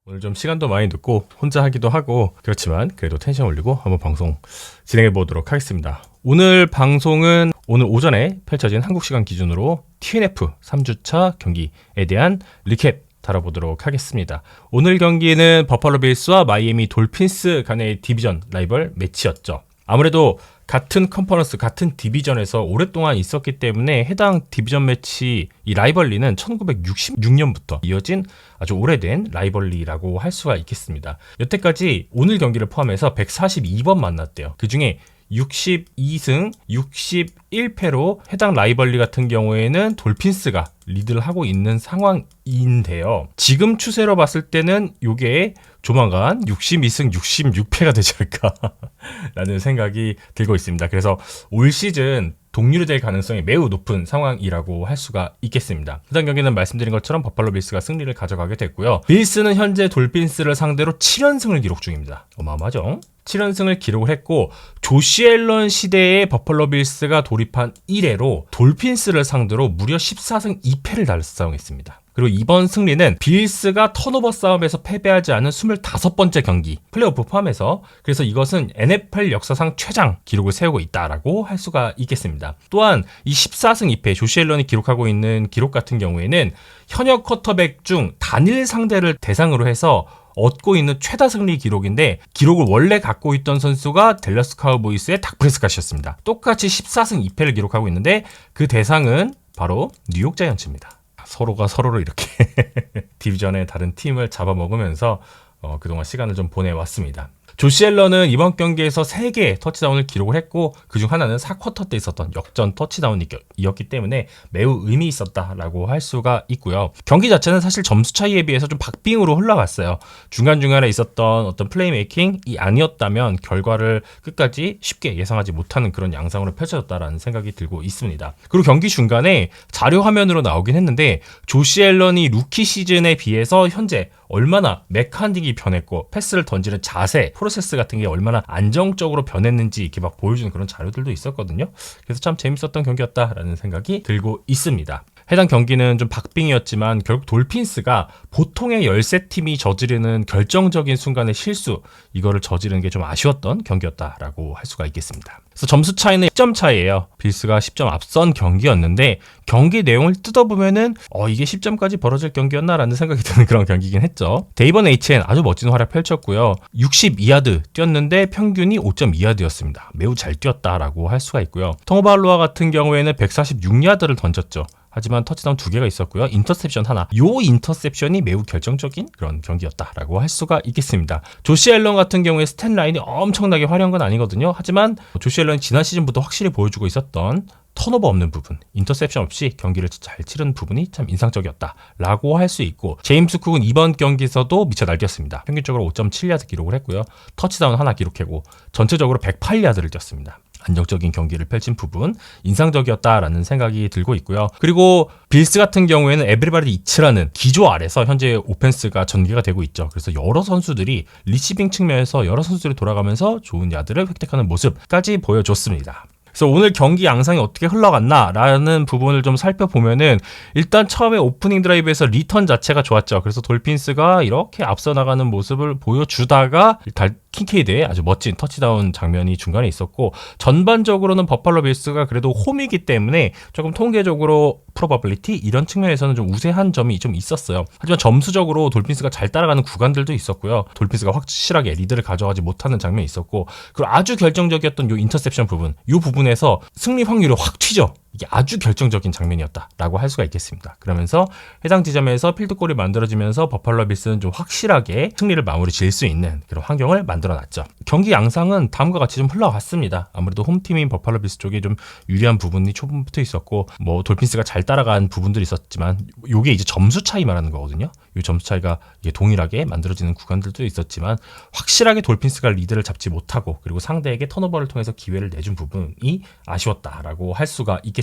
오늘 좀 시간도 많이 늦고 혼자 하기도 하고 그렇지만 그래도 텐션 올리고 한번 방송 진행해 보도록 하겠습니다. 오늘 방송은 오늘 오전에 펼쳐진 한국 시간 기준으로 TNF 3주차 경기에 대한 리캡 다뤄보도록 하겠습니다. 오늘 경기는 버팔로 빌스와 마이애미 돌핀스 간의 디비전 라이벌 매치였죠. 아무래도 같은 컨퍼런스, 같은 디비전에서 오랫동안 있었기 때문에 해당 디비전 매치, 이 라이벌리는 1966년부터 이어진 아주 오래된 라이벌리라고 할 수가 있겠습니다. 여태까지 오늘 경기를 포함해서 142번 만났대요. 그 중에 62승 61패로 해당 라이벌리 같은 경우에는 돌핀스가 리드를 하고 있는 상황인데요. 지금 추세로 봤을 때는 이게 조만간 62승 66패가 되지 않을까 라는 생각이 들고 있습니다. 그래서 올 시즌 동률이 될 가능성이 매우 높은 상황이라고 할 수가 있겠습니다. 해당 경기는 말씀드린 것처럼 버팔로 빌스가 승리를 가져가게 됐고요. 빌스는 현재 돌핀스를 상대로 7연승을 기록 중입니다. 어마어마하죠? 7연승을 기록을 했고 조시 앨런 시대의 버팔로 빌스가 돌입한 이래로 돌핀스를 상대로 무려 14승 2패를 달성했습니다. 그리고 이번 승리는 빌스가 턴오버 싸움에서 패배하지 않은 25번째 경기, 플레이오프 포함해서, 그래서 이것은 NFL 역사상 최장 기록을 세우고 있다라고 할 수가 있겠습니다. 또한 이 14승 2패 조시 앨런이 기록하고 있는 기록 같은 경우에는 현역 쿼터백 중 단일 상대를 대상으로 해서 얻고 있는 최다 승리 기록인데, 기록을 원래 갖고 있던 선수가 댈러스 카우보이스의 닥 프레스캇이었습니다. 똑같이 14승 2패를 기록하고 있는데 그 대상은 바로 뉴욕 자이언츠입니다. 서로가 서로를 이렇게 디비전의 다른 팀을 잡아먹으면서 그동안 시간을 좀 보내왔습니다. 조시 앨런은 이번 경기에서 3개의 터치다운을 기록을 했고 그중 하나는 4쿼터 때 있었던 역전 터치다운이었기 때문에 매우 의미 있었다라고 할 수가 있고요. 경기 자체는 사실 점수 차이에 비해서 좀 박빙으로 흘러갔어요. 중간중간에 있었던 어떤 플레이메이킹이 아니었다면 결과를 끝까지 쉽게 예상하지 못하는 그런 양상으로 펼쳐졌다라는 생각이 들고 있습니다. 그리고 경기 중간에 자료 화면으로 나오긴 했는데 조시 앨런이 루키 시즌에 비해서 현재 얼마나 메카닉이 변했고 패스를 던지는 자세, 프로세스 같은 게 얼마나 안정적으로 변했는지 이렇게 막 보여주는 그런 자료들도 있었거든요. 그래서 참 재밌었던 경기였다라는 생각이 들고 있습니다. 해당 경기는 좀 박빙이었지만 결국 돌핀스가 보통의 13팀이 저지르는 결정적인 순간의 실수, 이거를 저지르는 게 좀 아쉬웠던 경기였다라고 할 수가 있겠습니다. 그래서 점수 차이는 10점 차이예요. 빌스가 10점 앞선 경기였는데 경기 내용을 뜯어보면은 이게 10점까지 벌어질 경기였나라는 생각이 드는 그런 경기긴 했죠. 데이번 H는 아주 멋진 활약 펼쳤고요. 62야드 뛰었는데 평균이 5.2야드였습니다. 매우 잘 뛰었다라고 할 수가 있고요. 텅오발로와 같은 경우에는 146야드를 던졌죠. 하지만 터치다운 2개가 있었고요. 인터셉션 하나. 요 인터셉션이 매우 결정적인 그런 경기였다라고 할 수가 있겠습니다. 조시 앨런 같은 경우에 스탯 라인이 엄청나게 화려한 건 아니거든요. 하지만 조시 앨런이 지난 시즌부터 확실히 보여주고 있었던 턴오버 없는 부분, 인터셉션 없이 경기를 잘 치른 부분이 참 인상적이었다라고 할 수 있고, 제임스 쿡은 이번 경기에서도 미쳐 날뛰었습니다. 평균적으로 5.7야드 기록을 했고요. 터치다운 하나 기록하고 전체적으로 108야드를 뛰었습니다. 안정적인 경기를 펼친 부분 인상적이었다라는 생각이 들고 있고요. 그리고 빌스 같은 경우에는 에브리바디 이츠라는 기조 아래서 현재 오펜스가 전개가 되고 있죠. 그래서 여러 선수들이 리시빙 측면에서 여러 선수들이 돌아가면서 좋은 야드를 획득하는 모습까지 보여줬습니다. 그래서 오늘 경기 양상이 어떻게 흘러갔나라는 부분을 좀 살펴보면은 일단 처음에 오프닝 드라이브에서 리턴 자체가 좋았죠. 그래서 돌핀스가 이렇게 앞서 나가는 모습을 보여주다가 킹케이드의 아주 멋진 터치다운 장면이 중간에 있었고, 전반적으로는 버팔로 빌스가 그래도 홈이기 때문에 조금 통계적으로 프로바빌리티 이런 측면에서는 좀 우세한 점이 좀 있었어요. 하지만 점수적으로 돌핀스가 잘 따라가는 구간들도 있었고요. 돌핀스가 확실하게 리드를 가져가지 못하는 장면이 있었고, 그리고 아주 결정적이었던 요 인터셉션 부분, 요 부분에서 승리 확률이 확 튀죠. 이게 아주 결정적인 장면이었다라고 할 수가 있겠습니다. 그러면서 해당 지점에서 필드골이 만들어지면서 버팔로 빌스는 좀 확실하게 승리를 마무리 지을 수 있는 그런 환경을 만들어놨죠. 경기 양상은 다음과 같이 좀 흘러갔습니다. 아무래도 홈팀인 버팔로 빌스 쪽에 좀 유리한 부분이 초반부터 있었고, 돌핀스가 잘 따라간 부분들이 있었지만, 요게 이제 점수 차이 말하는 거거든요. 이 점수 차이가 이게 동일하게 만들어지는 구간들도 있었지만, 확실하게 돌핀스가 리드를 잡지 못하고, 그리고 상대에게 턴오버를 통해서 기회를 내준 부분이 아쉬웠다라고 할 수가 있겠습니다.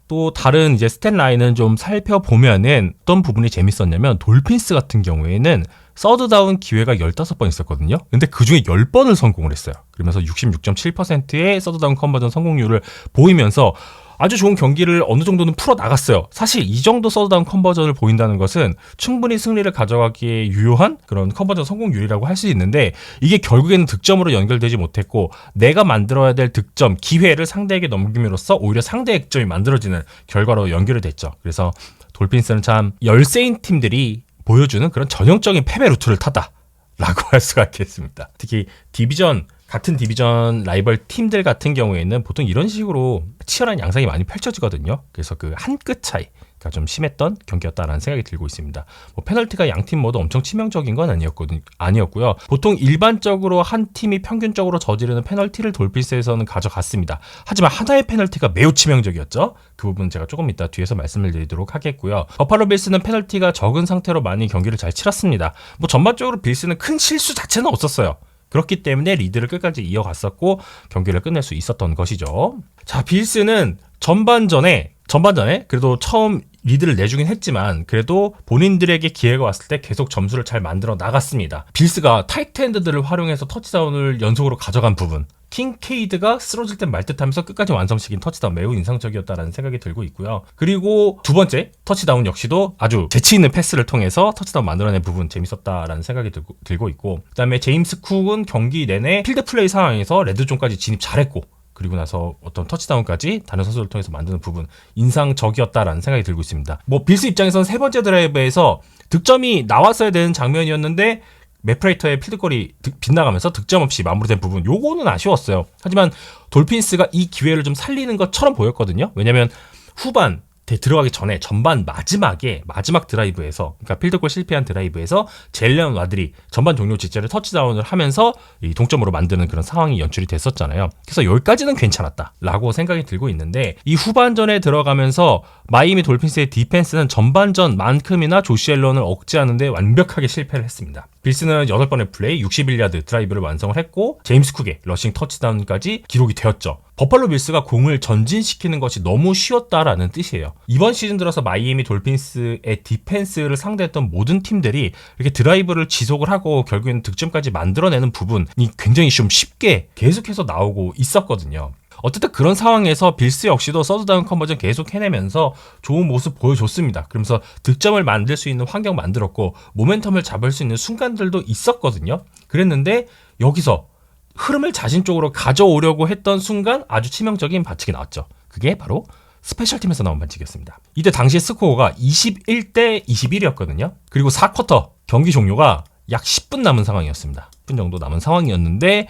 또 다른 이제 스탯 라인은 좀 살펴보면은 어떤 부분이 재밌었냐면, 돌핀스 같은 경우에는 서드다운 기회가 15번 있었거든요. 근데 그 중에 10번을 성공을 했어요. 그러면서 66.7%의 서드다운 컨버전 성공률을 보이면서 아주 좋은 경기를 어느 정도는 풀어 나갔어요. 사실 이 정도 서드다운 컨버전을 보인다는 것은 충분히 승리를 가져가기에 유효한 그런 컨버전 성공률이라고 할 수 있는데 이게 결국에는 득점으로 연결되지 못했고 내가 만들어야 될 득점, 기회를 상대에게 넘김으로써 오히려 상대의 득점이 만들어지는 결과로 연결이 됐죠. 그래서 돌핀스는 참 열세인 팀들이 보여주는 그런 전형적인 패배 루트를 탔다라고 할 수가 있겠습니다. 특히 같은 디비전 라이벌 팀들 같은 경우에는 보통 이런 식으로 치열한 양상이 많이 펼쳐지거든요. 그래서 그 한 끗 차이가 좀 심했던 경기였다라는 생각이 들고 있습니다. 뭐 페널티가 양팀 모두 엄청 치명적인 건 아니었고요. 보통 일반적으로 한 팀이 평균적으로 저지르는 페널티를 돌핀스에서는 가져갔습니다. 하지만 하나의 페널티가 매우 치명적이었죠. 그 부분 제가 조금 이따 뒤에서 말씀을 드리도록 하겠고요. 버팔로 빌스는 페널티가 적은 상태로 많이 경기를 잘 치렀습니다. 뭐 전반적으로 빌스는 큰 실수 자체는 없었어요. 그렇기 때문에 리드를 끝까지 이어갔었고 경기를 끝낼 수 있었던 것이죠. 자, 빌스는 전반전에 그래도 처음 리드를 내주긴 했지만 그래도 본인들에게 기회가 왔을 때 계속 점수를 잘 만들어 나갔습니다. 빌스가 타이트엔드들을 활용해서 터치다운을 연속으로 가져간 부분, 킹케이드가 쓰러질 땐 말 듯하면서 끝까지 완성시킨 터치다운 매우 인상적이었다라는 생각이 들고 있고요. 그리고 두 번째 터치다운 역시도 아주 재치 있는 패스를 통해서 터치다운 만들어낸 부분 재밌었다라는 생각이 들고 있고, 그다음에 제임스 쿡은 경기 내내 필드 플레이 상황에서 레드존까지 진입 잘했고 그리고 나서 어떤 터치다운까지 다른 선수를 통해서 만드는 부분 인상적이었다라는 생각이 들고 있습니다. 뭐 빌스 입장에서는 세 번째 드라이브에서 득점이 나왔어야 되는 장면이었는데 맥프레이터의 필드골이 빗나가면서 득점 없이 마무리된 부분, 요거는 아쉬웠어요. 하지만 돌핀스가 이 기회를 좀 살리는 것처럼 보였거든요. 왜냐면 후반 들어가기 전에 전반 마지막 드라이브에서, 그러니까 필드골 실패한 드라이브에서 젤레온 와드리 전반 종료 직전에 터치다운을 하면서 이 동점으로 만드는 그런 상황이 연출이 됐었잖아요. 그래서 여기까지는 괜찮았다라고 생각이 들고 있는데 이 후반전에 들어가면서 마이애미 돌핀스의 디펜스는 전반전만큼이나 조시 앨런을 억제하는 데 완벽하게 실패를 했습니다. 빌스는 8번의 플레이 61야드 드라이브를 완성을 했고 제임스 쿡의 러싱 터치다운까지 기록이 되었죠. 버팔로 빌스가 공을 전진시키는 것이 너무 쉬웠다라는 뜻이에요. 이번 시즌 들어서 마이애미 돌핀스의 디펜스를 상대했던 모든 팀들이 이렇게 드라이브를 지속을 하고 결국에는 득점까지 만들어내는 부분이 굉장히 좀 쉽게 계속해서 나오고 있었거든요. 어쨌든 그런 상황에서 빌스 역시도 서드다운 컨버전 계속 해내면서 좋은 모습 보여줬습니다. 그러면서 득점을 만들 수 있는 환경 만들었고 모멘텀을 잡을 수 있는 순간들도 있었거든요. 그랬는데 여기서 흐름을 자신 쪽으로 가져오려고 했던 순간 아주 치명적인 반칙이 나왔죠. 그게 바로 스페셜팀에서 나온 반칙이었습니다. 이때 당시 스코어가 21대 21이었거든요. 그리고 4쿼터 경기 종료가 약 10분 남은 상황이었습니다. 10분 정도 남은 상황이었는데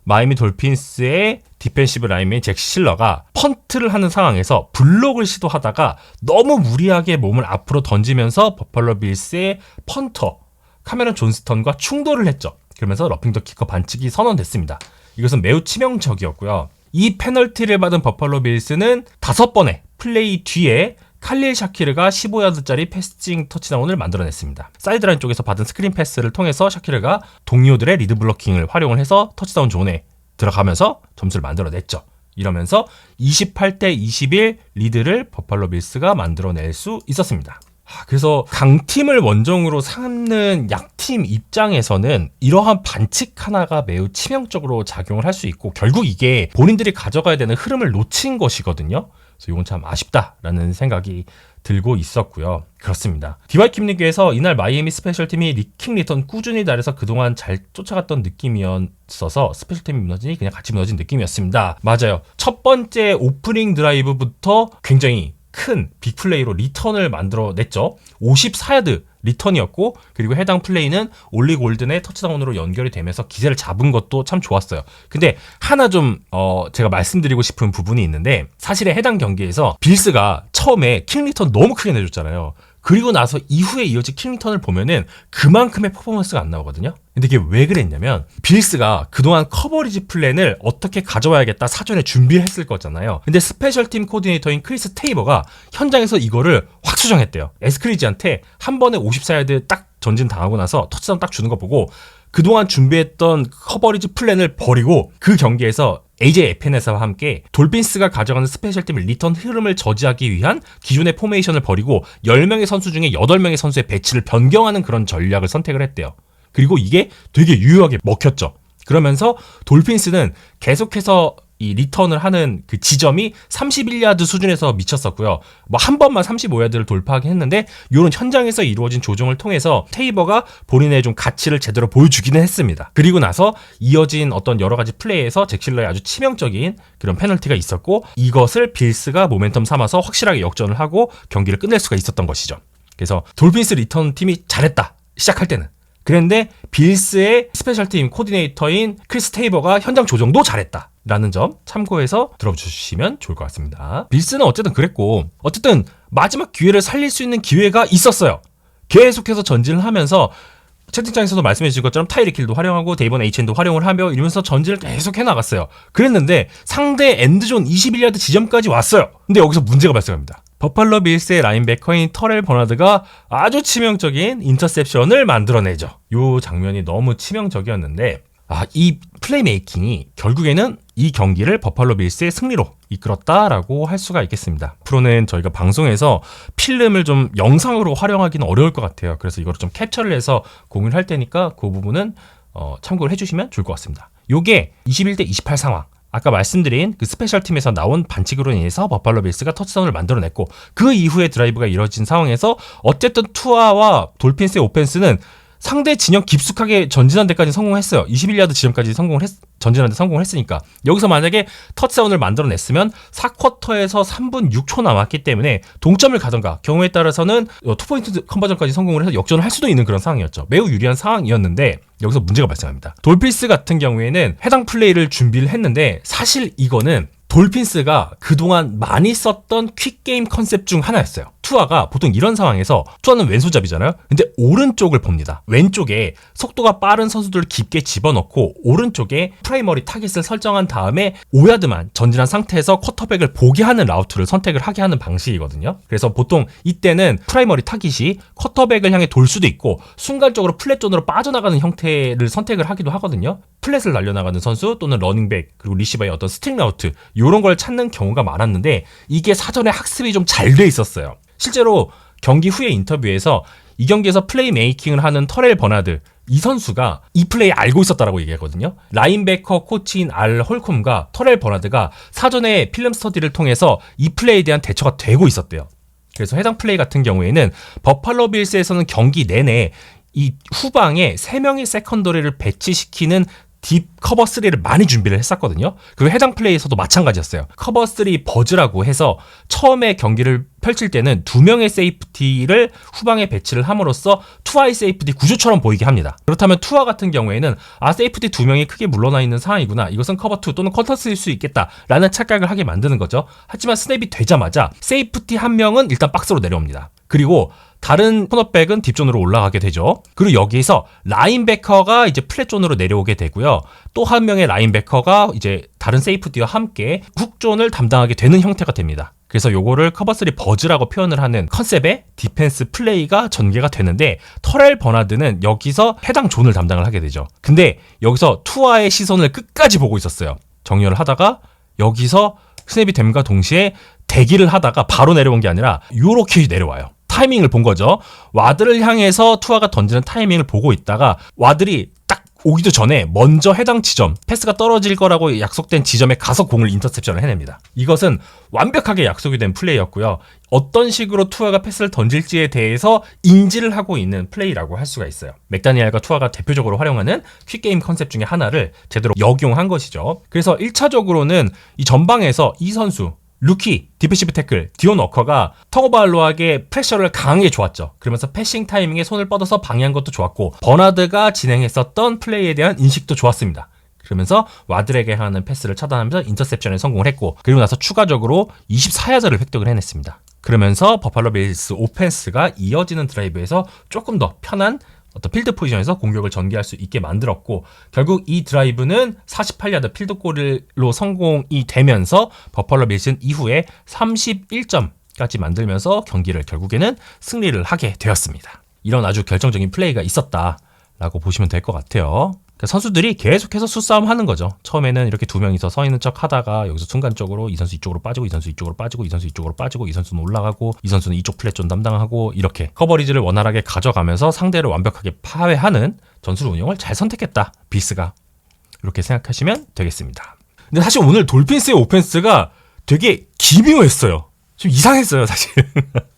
마이애미 돌핀스의 디펜시브 라인맨 잭 실러가 펀트를 하는 상황에서 블록을 시도하다가 너무 무리하게 몸을 앞으로 던지면서 버팔로 빌스의 펀터 카메론 존스턴과 충돌을 했죠. 그러면서 러핑 더 키커 반칙이 선언됐습니다. 이것은 매우 치명적이었고요. 이 페널티를 받은 버팔로 빌스는 5번의 플레이 뒤에 칼릴 샤키르가 15야드짜리 패스팅 터치다운을 만들어냈습니다. 사이드라인 쪽에서 받은 스크린 패스를 통해서 샤키르가 동료들의 리드 블로킹을 활용을 해서 터치다운 존에 들어가면서 점수를 만들어냈죠. 이러면서 28대 21 리드를 버팔로 빌스가 만들어낼 수 있었습니다. 그래서 강팀을 원정으로 삼는 약팀 입장에서는 이러한 반칙 하나가 매우 치명적으로 작용을 할 수 있고 결국 이게 본인들이 가져가야 되는 흐름을 놓친 것이거든요. 그래서 이건 참 아쉽다라는 생각이 들고 있었고요. 그렇습니다. DY킴 리그에서 이날 마이애미 스페셜팀이 리킹 리턴 꾸준히 달해서 그동안 잘 쫓아갔던 느낌이었어서 스페셜팀이 무너지니 그냥 같이 무너진 느낌이었습니다. 맞아요. 첫 번째 오프닝 드라이브부터 굉장히 큰 빅플레이로 리턴을 만들어냈죠. 54야드 리턴이었고 그리고 해당 플레이는 올리 골든의 터치다운으로 연결이 되면서 기세를 잡은 것도 참 좋았어요. 근데 하나 좀 제가 말씀드리고 싶은 부분이 있는데 사실에 해당 경기에서 빌스가 처음에 킹 리턴 너무 크게 내줬잖아요. 그리고 나서 이후에 이어진 킹 리턴을 보면은 그만큼의 퍼포먼스가 안 나오거든요. 근데 이게 왜 그랬냐면 빌스가 그동안 커버리지 플랜을 어떻게 가져와야겠다 사전에 준비를 했을 거잖아요. 근데 스페셜팀 코디네이터인 크리스 테이버가 현장에서 이거를 확 수정했대요. 에스크리지한테 한 번에 54야드 딱 전진 당하고 나서 터치다운 딱 주는 거 보고 그동안 준비했던 커버리지 플랜을 버리고 그 경기에서 AJ 에페네사와 함께 돌핀스가 가져가는 스페셜팀 리턴 흐름을 저지하기 위한 기존의 포메이션을 버리고 10명의 선수 중에 8명의 선수의 배치를 변경하는 그런 전략을 선택을 했대요. 그리고 이게 되게 유효하게 먹혔죠. 그러면서 돌핀스는 계속해서 이 리턴을 하는 그 지점이 31야드 수준에서 미쳤었고요. 뭐 한 번만 35야드를 돌파하긴 했는데 이런 현장에서 이루어진 조정을 통해서 테이버가 본인의 좀 가치를 제대로 보여주기는 했습니다. 그리고 나서 이어진 어떤 여러 가지 플레이에서 잭 실러의 아주 치명적인 그런 페널티가 있었고 이것을 빌스가 모멘텀 삼아서 확실하게 역전을 하고 경기를 끝낼 수가 있었던 것이죠. 그래서 돌핀스 리턴 팀이 잘했다. 시작할 때는. 그런데 빌스의 스페셜팀 코디네이터인 크리스 테이버가 현장 조정도 잘했다. 라는 점 참고해서 들어주시면 좋을 것 같습니다. 빌스는 어쨌든 그랬고 어쨌든 마지막 기회를 살릴 수 있는 기회가 있었어요. 계속해서 전진을 하면서 채팅창에서도 말씀해 주신 것처럼 타이리 킬도 활용하고 데이번 H엔도 활용을 하며 이러면서 전진을 계속 해나갔어요. 그랬는데 상대 엔드존 21야드 지점까지 왔어요. 근데 여기서 문제가 발생합니다. 버팔로 빌스의 라인베커인 터렐 버나드가 아주 치명적인 인터셉션을 만들어내죠. 이 장면이 너무 치명적이었는데 이 플레이메이킹이 결국에는 이 경기를 버팔로 빌스의 승리로 이끌었다라고 할 수가 있겠습니다. 앞으로는 저희가 방송에서 필름을 좀 영상으로 활용하기는 어려울 것 같아요. 그래서 이거를 좀 캡처를 해서 공유를 할 테니까 그 부분은 참고를 해주시면 좋을 것 같습니다. 요게 21대 28 상황. 아까 말씀드린 그 스페셜 팀에서 나온 반칙으로 인해서 버팔로 빌스가 터치다운을 만들어냈고 그 이후에 드라이브가 이뤄진 상황에서 어쨌든 투아와 돌핀스의 오펜스는 상대 진영 깊숙하게 전진한 데까지 성공했어요. 21야드 지점까지 전진한 데 성공을 했으니까 여기서 만약에 터치다운을 만들어냈으면 4쿼터에서 3분 6초 남았기 때문에 동점을 가던가 경우에 따라서는 투포인트 컨버전까지 성공을 해서 역전을 할 수도 있는 그런 상황이었죠. 매우 유리한 상황이었는데 여기서 문제가 발생합니다. 돌핀스 같은 경우에는 해당 플레이를 준비를 했는데 사실 이거는 돌핀스가 그동안 많이 썼던 퀵게임 컨셉 중 하나였어요. 투아가 보통 이런 상황에서 투아는 왼손잡이잖아요. 근데 오른쪽을 봅니다. 왼쪽에 속도가 빠른 선수들을 깊게 집어넣고 오른쪽에 프라이머리 타겟을 설정한 다음에 5야드만 전진한 상태에서 쿼터백을 보게 하는 라우트를 선택을 하게 하는 방식이거든요. 그래서 보통 이때는 프라이머리 타깃이 쿼터백을 향해 돌 수도 있고 순간적으로 플랫존으로 빠져나가는 형태를 선택을 하기도 하거든요. 플랫을 날려나가는 선수 또는 러닝백 그리고 리시버의 어떤 스팅 라우트 이런 걸 찾는 경우가 많았는데 이게 사전에 학습이 좀 잘 돼 있었어요. 실제로 경기 후의 인터뷰에서 이 경기에서 플레이 메이킹을 하는 터렐 버나드 이 선수가 이 플레이 알고 있었다라고 얘기하거든요. 라인베커 코치인 알 홀콤과 터렐 버나드가 사전에 필름 스터디를 통해서 이 플레이에 대한 대처가 되고 있었대요. 그래서 해당 플레이 같은 경우에는 버팔로 빌스에서는 경기 내내 이 후방에 3명의 세컨더리를 배치시키는 딥 커버 3를 많이 준비를 했었거든요. 그 해당 플레이에서도 마찬가지였어요. 커버 3 버즈라고 해서 처음에 경기를 펼칠 때는 2명의 세이프티를 후방에 배치를 함으로써 투아의 세이프티 구조처럼 보이게 합니다. 그렇다면 투아 같은 경우에는 세이프티 2명이 크게 물러나 있는 상황이구나. 이것은 커버 2 또는 커터스일 수 있겠다라는 착각을 하게 만드는 거죠. 하지만 스냅이 되자마자 세이프티 1명은 일단 박스로 내려옵니다. 그리고 다른 코너백은 딥존으로 올라가게 되죠. 그리고 여기서 라인베커가 이제 플랫존으로 내려오게 되고요. 또 한 명의 라인베커가 이제 다른 세이프티와 함께 훅존을 담당하게 되는 형태가 됩니다. 그래서 요거를 커버3 버즈라고 표현을 하는 컨셉의 디펜스 플레이가 전개가 되는데 터렐 버나드는 여기서 해당 존을 담당을 하게 되죠. 근데 여기서 투아의 시선을 끝까지 보고 있었어요. 정렬을 하다가 여기서 스냅이 됨과 동시에 대기를 하다가 바로 내려온 게 아니라 요렇게 내려와요. 타이밍을 본 거죠. 와드를 향해서 투아가 던지는 타이밍을 보고 있다가 와들이 딱 오기도 전에 먼저 해당 지점, 패스가 떨어질 거라고 약속된 지점에 가서 공을 인터셉션을 해냅니다. 이것은 완벽하게 약속이 된 플레이였고요. 어떤 식으로 투아가 패스를 던질지에 대해서 인지를 하고 있는 플레이라고 할 수가 있어요. 맥다니엘과 투아가 대표적으로 활용하는 퀵게임 컨셉 중에 하나를 제대로 역용한 것이죠. 그래서 1차적으로는 이 전방에서 이 선수 루키, 디펜시브 태클, 디온 워커가 텅오발로에게 프레셔를 강하게 줘왔죠. 그러면서 패싱 타이밍에 손을 뻗어서 방해한 것도 좋았고 버나드가 진행했었던 플레이에 대한 인식도 좋았습니다. 그러면서 와들에게 하는 패스를 차단하면서 인터셉션에 성공을 했고 그리고 나서 추가적으로 24야드를 획득을 해냈습니다. 그러면서 버팔로 빌스 오펜스가 이어지는 드라이브에서 조금 더 편한 어떤 필드 포지션에서 공격을 전개할 수 있게 만들었고 결국 이 드라이브는 48야드 필드골로 성공이 되면서 버팔로 빌스는 이후에 31점까지 만들면서 경기를 결국에는 승리를 하게 되었습니다. 이런 아주 결정적인 플레이가 있었다라고 보시면 될 것 같아요. 그러니까 선수들이 계속해서 수싸움 하는 거죠. 처음에는 이렇게 두 명이서 서 있는 척 하다가 여기서 순간적으로 이 선수 이쪽으로 빠지고 이 선수 이쪽으로 빠지고 이 선수 이쪽으로 빠지고 이 선수는 올라가고 이 선수는 이쪽 플랫존 담당하고 이렇게 커버리지를 원활하게 가져가면서 상대를 완벽하게 파괴하는 전술 운영을 잘 선택했다. 비스가. 이렇게 생각하시면 되겠습니다. 근데 사실 오늘 돌핀스의 오펜스가 되게 기묘했어요. 좀 이상했어요, 사실.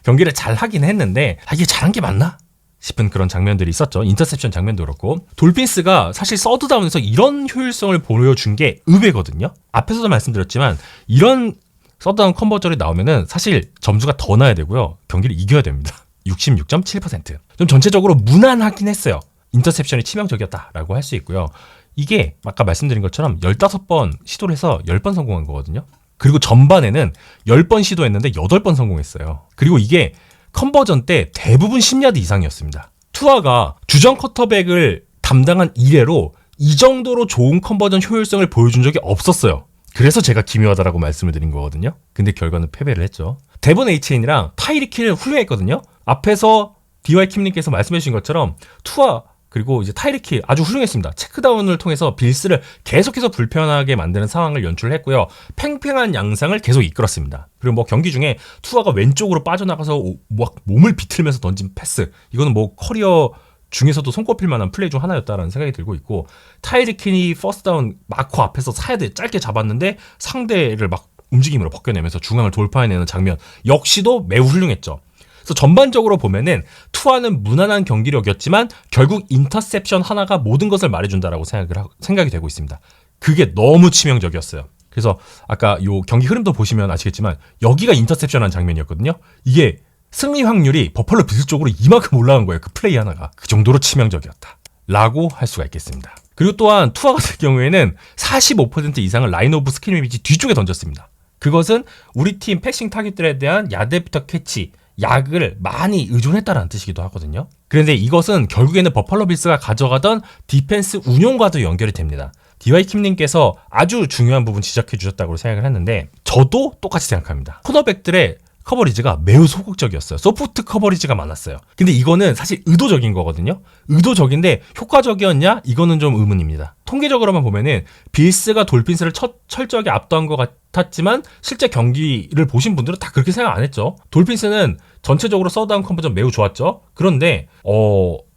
경기를 잘 하긴 했는데 이게 잘한 게 맞나? 싶은 그런 장면들이 있었죠. 인터셉션 장면도 그렇고. 돌핀스가 사실 서드다운에서 이런 효율성을 보여준 게 의외거든요. 앞에서도 말씀드렸지만 이런 서드다운 컨버전이 나오면은 사실 점수가 더 나야 되고요. 경기를 이겨야 됩니다. 66.7%. 좀 전체적으로 무난하긴 했어요. 인터셉션이 치명적이었다라고 할 수 있고요. 이게 아까 말씀드린 것처럼 15번 시도를 해서 10번 성공한 거거든요. 그리고 전반에는 10번 시도했는데 8번 성공했어요. 그리고 이게 컨버전 때 대부분 10야드 이상이었습니다. 투아가 주전 커터백을 담당한 이래로 이 정도로 좋은 컨버전 효율성을 보여준 적이 없었어요. 그래서 제가 기묘하다라고 말씀을 드린 거거든요. 근데 결과는 패배를 했죠. 데본 H인이랑 타이리키를 훌륭했거든요. 앞에서 DY 킴님께서 말씀해 주신 것처럼 투아 그리고 이제 타이리키 아주 훌륭했습니다. 체크다운을 통해서 빌스를 계속해서 불편하게 만드는 상황을 연출을 했고요. 팽팽한 양상을 계속 이끌었습니다. 그리고 뭐 경기 중에 투아가 왼쪽으로 빠져나가서 막 몸을 비틀면서 던진 패스, 이거는 뭐 커리어 중에서도 손꼽힐 만한 플레이 중 하나였다라는 생각이 들고 있고, 타이리킨이 퍼스트다운 마커 앞에서 사야드 짧게 잡았는데 상대를 막 움직임으로 벗겨내면서 중앙을 돌파해내는 장면 역시도 매우 훌륭했죠. 그래서 전반적으로 보면은 투아는 무난한 경기력이었지만 결국 인터셉션 하나가 모든 것을 말해준다라고 생각이 되고 있습니다. 그게 너무 치명적이었어요. 그래서 아까 요 경기 흐름도 보시면 아시겠지만 여기가 인터셉션한 장면이었거든요. 이게 승리 확률이 버펄로 빌스 쪽으로 이만큼 올라간 거예요. 그 플레이 하나가. 그 정도로 치명적이었다 라고 할 수가 있겠습니다. 그리고 또한 투아 같은 경우에는 45% 이상을 라인 오브 스크리미지 뒤쪽에 던졌습니다. 그것은 우리 팀 패싱 타깃들에 대한 야드부터 캐치, 약을 많이 의존했다는 뜻이기도 하거든요. 그런데 이것은 결국에는 버펄로 빌스가 가져가던 디펜스 운용과도 연결이 됩니다. DY 킴님께서 아주 중요한 부분 지적해 주셨다고 생각을 했는데 저도 똑같이 생각합니다. 코너백들의 커버리지가 매우 소극적이었어요. 소프트 커버리지가 많았어요. 근데 이거는 사실 의도적인 거거든요. 의도적인데 효과적이었냐? 이거는 좀 의문입니다. 통계적으로만 보면은 빌스가 돌핀스를 철저하게 압도한 것 같았지만 실제 경기를 보신 분들은 다 그렇게 생각 안 했죠. 돌핀스는 전체적으로 서드다운 컨버전 매우 좋았죠. 그런데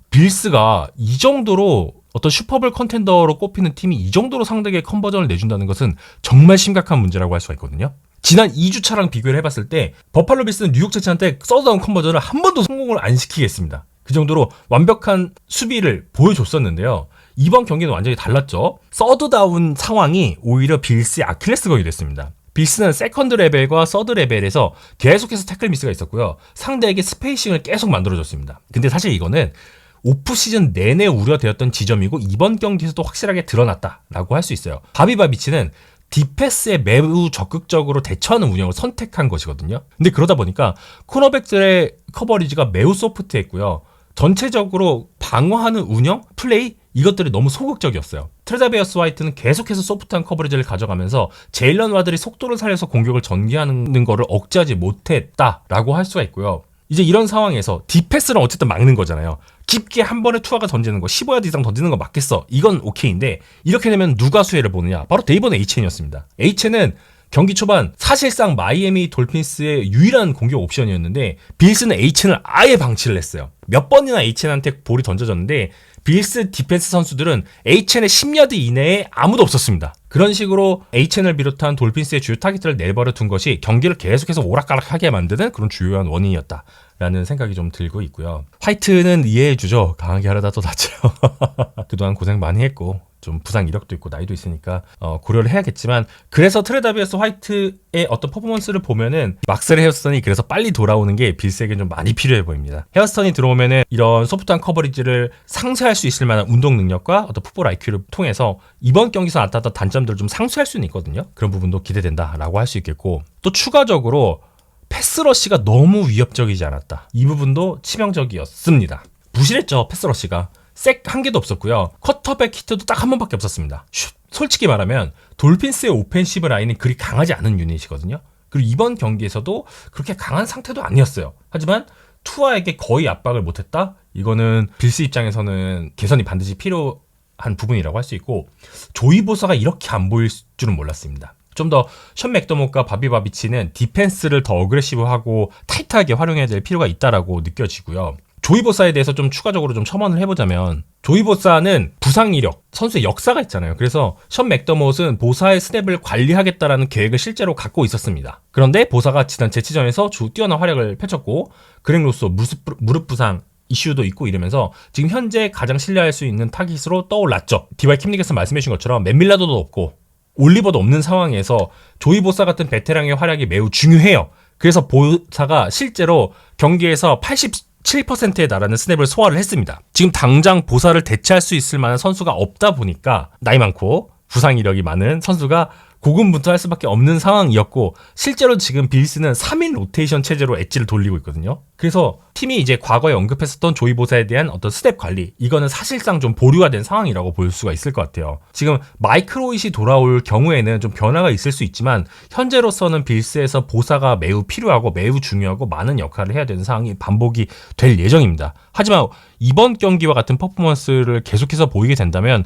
빌스가 이 정도로 어떤 슈퍼볼 컨텐더로 꼽히는 팀이 이 정도로 상대에게 컨버전을 내준다는 것은 정말 심각한 문제라고 할 수가 있거든요. 지난 2주차랑 비교를 해봤을 때 버팔로 빌스는 뉴욕 제츠한테 서드다운 컨버전을 한 번도 성공을 안 시키겠습니다. 그 정도로 완벽한 수비를 보여줬었는데요. 이번 경기는 완전히 달랐죠. 서드다운 상황이 오히려 빌스의 아킬레스건이 됐습니다. 빌스는 세컨드 레벨과 서드 레벨에서 계속해서 태클 미스가 있었고요. 상대에게 스페이싱을 계속 만들어줬습니다. 근데 사실 이거는 오프 시즌 내내 우려되었던 지점이고 이번 경기에서도 확실하게 드러났다라고 할 수 있어요. 바비바비치는 디패스에 매우 적극적으로 대처하는 운영을 선택한 것이거든요. 근데 그러다 보니까 코너백들의 커버리지가 매우 소프트했고요. 전체적으로 방어하는 운영, 플레이 이것들이 너무 소극적이었어요. 트레다베어스 화이트는 계속해서 소프트한 커버리지를 가져가면서 제일런 와들이 속도를 살려서 공격을 전개하는 거를 억제하지 못했다라고 할 수가 있고요. 이제 이런 상황에서 디패스는 어쨌든 막는 거잖아요. 깊게 한 번에 투아가 던지는 거 15야드 이상 던지는 거 맞겠어. 이건 오케이인데 이렇게 되면 누가 수혜를 보느냐. 바로 데이번 HN이었습니다. HN은 경기 초반 사실상 마이애미 돌핀스의 유일한 공격 옵션이었는데 빌스는 HN을 아예 방치를 했어요. 몇 번이나 HN한테 볼이 던져졌는데 빌스 디펜스 선수들은 HN의 10야드 이내에 아무도 없었습니다. 그런 식으로 HN을 비롯한 돌핀스의 주요 타깃들을 내버려 둔 것이 경기를 계속해서 오락가락하게 만드는 그런 주요한 원인이었다라는 생각이 좀 들고 있고요. 화이트는 이해해주죠. 강하게 하려다 또 다쳐요. 그동안 고생 많이 했고 좀 부상 이력도 있고 나이도 있으니까 고려를 해야겠지만, 그래서 트레다비어스 화이트의 어떤 퍼포먼스를 보면은 막셀 헤어스턴이 그래서 빨리 돌아오는 게 빌스에게 좀 많이 필요해 보입니다. 헤어스턴이 들어오면은 이런 소프트한 커버리지를 상쇄할 수 있을 만한 운동 능력과 어떤 풋볼 IQ를 통해서 이번 경기에서 나타났던 단점들을 좀 상쇄할 수는 있거든요. 그런 부분도 기대된다라고 할 수 있겠고, 또 추가적으로 패스러시가 너무 위협적이지 않았다. 이 부분도 치명적이었습니다. 부실했죠, 패스러시가. 색 한 개도 없었고요. 쿼터백 히트도 딱 한 번밖에 없었습니다. 솔직히 말하면 돌핀스의 오펜시브 라인은 그리 강하지 않은 유닛이거든요. 그리고 이번 경기에서도 그렇게 강한 상태도 아니었어요. 하지만 투아에게 거의 압박을 못했다? 이거는 빌스 입장에서는 개선이 반드시 필요한 부분이라고 할 수 있고, 조이 보서가 이렇게 안 보일 줄은 몰랐습니다. 좀 더 션 맥더모과 바비바비치는 디펜스를 더 어그레시브하고 타이트하게 활용해야 될 필요가 있다라고 느껴지고요. 조이 보사에 대해서 좀 추가적으로 좀 첨언을 해보자면, 조이 보사는 부상 이력, 선수의 역사가 있잖아요. 그래서 션 맥더못은 보사의 스텝을 관리하겠다라는 계획을 실제로 갖고 있었습니다. 그런데 보사가 지난 재치전에서 뛰어난 활약을 펼쳤고, 그렉 로소 무릎 부상 이슈도 있고 이러면서 지금 현재 가장 신뢰할 수 있는 타깃으로 떠올랐죠. 디바이 킴님께서 말씀해 주신 것처럼 맨밀라도도 없고 올리버도 없는 상황에서 조이 보사 같은 베테랑의 활약이 매우 중요해요. 그래서 보사가 실제로 경기에서 87%에 달하는 스냅을 소화를 했습니다. 지금 당장 보사를 대체할 수 있을 만한 선수가 없다 보니까 나이 많고 부상 이력이 많은 선수가 고군분투할 수밖에 없는 상황이었고, 실제로 지금 빌스는 3인 로테이션 체제로 엣지를 돌리고 있거든요. 그래서 팀이 이제 과거에 언급했었던 조이 보사에 대한 어떤 스텝 관리, 이거는 사실상 좀 보류가 된 상황이라고 볼 수가 있을 것 같아요. 지금 마이크 로잇이 돌아올 경우에는 좀 변화가 있을 수 있지만, 현재로서는 빌스에서 보사가 매우 필요하고 매우 중요하고 많은 역할을 해야 되는 상황이 반복이 될 예정입니다. 하지만 이번 경기와 같은 퍼포먼스를 계속해서 보이게 된다면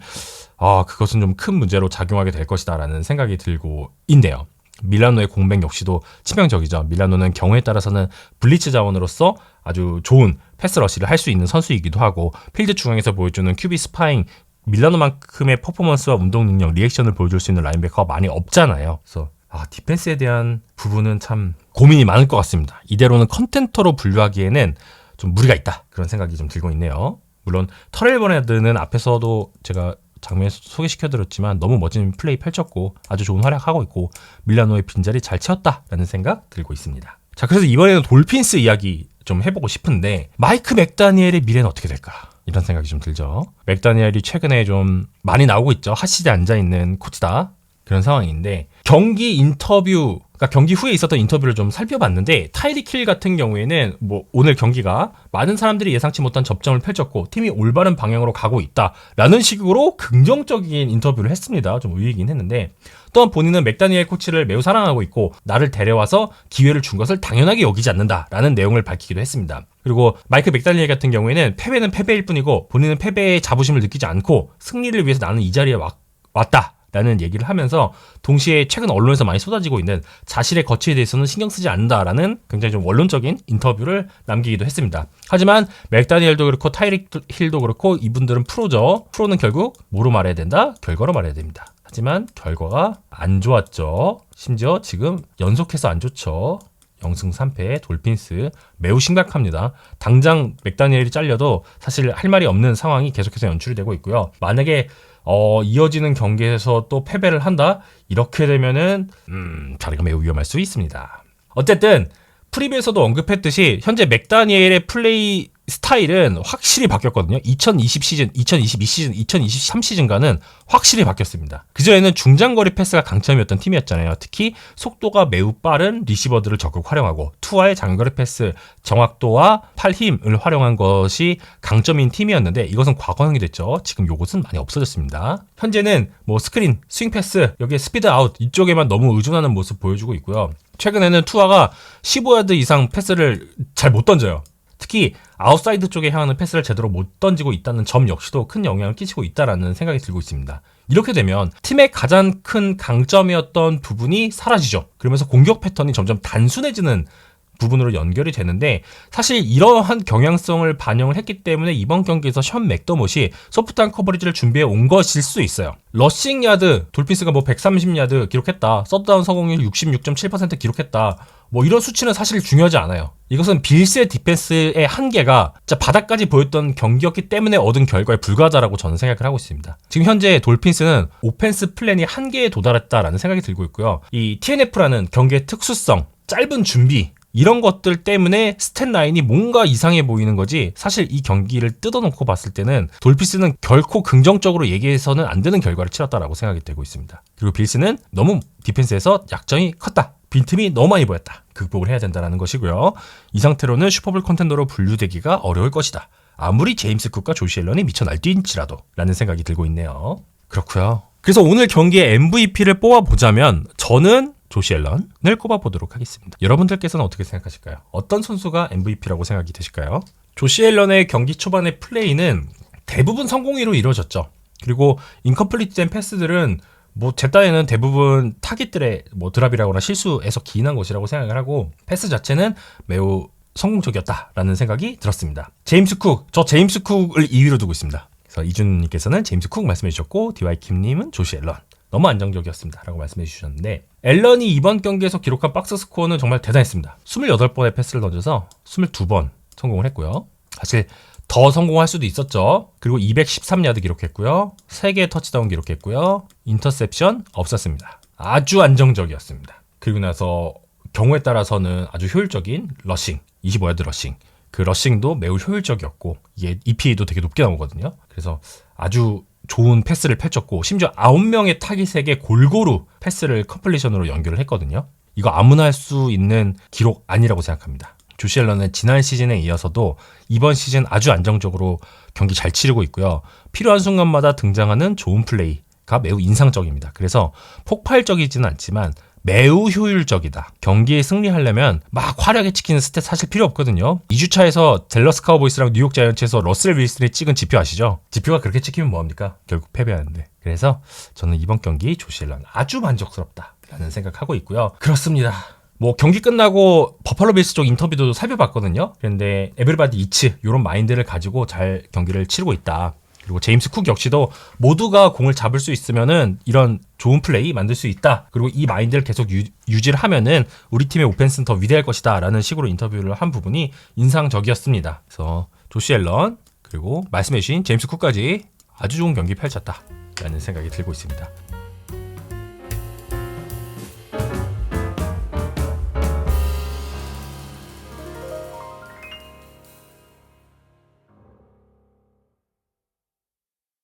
그것은 좀 큰 문제로 작용하게 될 것이다라는 생각이 들고 있네요. 밀라노의 공백 역시도 치명적이죠. 밀라노는 경우에 따라서는 블리츠 자원으로서 아주 좋은 패스 러시를 할 수 있는 선수이기도 하고, 필드 중앙에서 보여주는 QB 스파잉, 밀라노만큼의 퍼포먼스와 운동 능력, 리액션을 보여줄 수 있는 라인베커가 많이 없잖아요. 그래서 디펜스에 대한 부분은 참 고민이 많을 것 같습니다. 이대로는 컨텐터로 분류하기에는 좀 무리가 있다, 그런 생각이 좀 들고 있네요. 물론 터렐 버네드는 앞에서도 제가 장면에서 소개시켜드렸지만 너무 멋진 플레이 펼쳤고 아주 좋은 활약하고 있고 밀라노의 빈자리 잘 채웠다라는 생각 들고 있습니다. 자, 그래서 이번에는 돌핀스 이야기 좀 해보고 싶은데, 마이크 맥다니엘의 미래는 어떻게 될까? 이런 생각이 좀 들죠. 맥다니엘이 최근에 좀 많이 나오고 있죠. 핫시드에 앉아있는 코치다, 그런 상황인데, 경기 인터뷰, 그러니까 경기 후에 있었던 인터뷰를 좀 살펴봤는데, 타이릭 힐 같은 경우에는 오늘 경기가 많은 사람들이 예상치 못한 접점을 펼쳤고 팀이 올바른 방향으로 가고 있다라는 식으로 긍정적인 인터뷰를 했습니다. 좀 의외이긴 했는데, 또한 본인은 맥다니엘 코치를 매우 사랑하고 있고 나를 데려와서 기회를 준 것을 당연하게 여기지 않는다라는 내용을 밝히기도 했습니다. 그리고 마이크 맥다니엘 같은 경우에는 패배는 패배일 뿐이고 본인은 패배의 자부심을 느끼지 않고 승리를 위해서 나는 이 자리에 왔다 라는 얘기를 하면서, 동시에 최근 언론에서 많이 쏟아지고 있는 자신의 거취에 대해서는 신경 쓰지 않는다라는 굉장히 좀 원론적인 인터뷰를 남기기도 했습니다. 하지만 맥다니엘도 그렇고 타이릭 힐도 그렇고 이분들은 프로죠. 프로는 결국 뭐로 말해야 된다? 결과로 말해야 됩니다. 하지만 결과가 안 좋았죠. 심지어 지금 연속해서 안 좋죠. 0승 3패 돌핀스 매우 심각합니다. 당장 맥다니엘이 잘려도 사실 할 말이 없는 상황이 계속해서 연출이 되고 있고요. 만약에 이어지는 경기에서 또 패배를 한다? 이렇게 되면은 자리가 매우 위험할 수 있습니다. 어쨌든 프리뷰에서도 언급했듯이 현재 맥다니엘의 플레이 스타일은 확실히 바뀌었거든요. 2020 시즌, 2022 시즌, 2023 시즌과는 확실히 바뀌었습니다. 그전에는 중장거리 패스가 강점이었던 팀이었잖아요. 특히 속도가 매우 빠른 리시버들을 적극 활용하고 투와의 장거리 패스, 정확도와 팔 힘을 활용한 것이 강점인 팀이었는데, 이것은 과거형이 됐죠. 지금 이것은 많이 없어졌습니다. 현재는 스크린, 스윙 패스, 여기에 스피드 아웃 이쪽에만 너무 의존하는 모습 보여주고 있고요. 최근에는 투아가 15야드 이상 패스를 잘 못 던져요. 특히 아웃사이드 쪽에 향하는 패스를 제대로 못 던지고 있다는 점 역시도 큰 영향을 끼치고 있다라는 생각이 들고 있습니다. 이렇게 되면 팀의 가장 큰 강점이었던 부분이 사라지죠. 그러면서 공격 패턴이 점점 단순해지는 부분으로 연결이 되는데, 사실 이러한 경향성을 반영을 했기 때문에 이번 경기에서 션 맥더못이 소프트한 커버리지를 준비해 온 것일 수 있어요. 러싱 야드, 돌핀스가 130야드 기록했다, 서드다운 성공률 66.7% 기록했다, 이런 수치는 사실 중요하지 않아요. 이것은 빌스의 디펜스의 한계가 진짜 바닥까지 보였던 경기였기 때문에 얻은 결과에 불과하다라고 저는 생각을 하고 있습니다. 지금 현재 돌핀스는 오펜스 플랜이 한계에 도달했다라는 생각이 들고 있고요. 이 TNF라는 경기의 특수성, 짧은 준비, 이런 것들 때문에 스탯 라인이 뭔가 이상해 보이는 거지, 사실 이 경기를 뜯어놓고 봤을 때는 돌핀스는 결코 긍정적으로 얘기해서는 안 되는 결과를 치렀다라고 생각이 되고 있습니다. 그리고 빌스는 너무 디펜스에서 약점이 컸다, 빈틈이 너무 많이 보였다, 극복을 해야 된다는 것이고요. 이 상태로는 슈퍼볼 컨텐더로 분류되기가 어려울 것이다, 아무리 제임스 쿡과 조시 앨런이 미쳐 날뛸지라도 라는 생각이 들고 있네요. 그렇고요. 그래서 오늘 경기의 MVP를 뽑아보자면 저는 조시 앨런을 꼽아보도록 하겠습니다. 여러분들께서는 어떻게 생각하실까요? 어떤 선수가 MVP라고 생각이 되실까요? 조시 앨런의 경기 초반의 플레이는 대부분 성공으로 이루어졌죠. 그리고 인컴플리트된 패스들은 제 딴에는 대부분 타깃들의 드랍이라거나 실수에서 기인한 것이라고 생각을 하고, 패스 자체는 매우 성공적이었다라는 생각이 들었습니다. 제임스 쿡, 저 제임스 쿡을 2위로 두고 있습니다. 그래서 이준님께서는 제임스 쿡 말씀해 주셨고 DY킴님은 조시 앨런 너무 안정적이었습니다 라고 말씀해 주셨는데, 앨런이 이번 경기에서 기록한 박스 스코어는 정말 대단했습니다. 28번의 패스를 던져서 22번 성공을 했고요. 사실 더 성공할 수도 있었죠. 그리고 213야드 기록했고요. 3개의 터치다운 기록했고요. 인터셉션 없었습니다. 아주 안정적이었습니다. 그리고 나서 경우에 따라서는 아주 효율적인 러싱, 25야드 러싱, 그 러싱도 매우 효율적이었고 이게 EPA도 되게 높게 나오거든요. 그래서 아주 좋은 패스를 펼쳤고, 심지어 9명의 타깃에게 골고루 패스를 컴플리션으로 연결을 했거든요. 이거 아무나 할 수 있는 기록 아니라고 생각합니다. 조시 앨런은 지난 시즌에 이어서도 이번 시즌 아주 안정적으로 경기 잘 치르고 있고요. 필요한 순간마다 등장하는 좋은 플레이가 매우 인상적입니다. 그래서 폭발적이지는 않지만 매우 효율적이다. 경기에 승리하려면 막 화려하게 찍히는 스탯 사실 필요 없거든요. 2주차에서 댈러스 카우보이스랑 뉴욕 자이언츠에서 러셀 윌슨이 찍은 지표 아시죠? 지표가 그렇게 찍히면 뭐합니까? 결국 패배하는데. 그래서 저는 이번 경기 조시 앨런 아주 만족스럽다라는 생각하고 있고요. 그렇습니다. 뭐 경기 끝나고 버팔로 빌스 쪽 인터뷰도 살펴봤거든요. 그런데 에브리바디 이츠 이런 마인드를 가지고 잘 경기를 치르고 있다. 그리고 제임스 쿡 역시도 모두가 공을 잡을 수 있으면은 이런 좋은 플레이 만들 수 있다. 그리고 이 마인드를 계속 유지를 하면은 우리 팀의 오펜스는 더 위대할 것이다 라는 식으로 인터뷰를 한 부분이 인상적이었습니다. 그래서 조시 앨런 그리고 말씀해주신 제임스 쿡까지 아주 좋은 경기 펼쳤다 라는 생각이 들고 있습니다.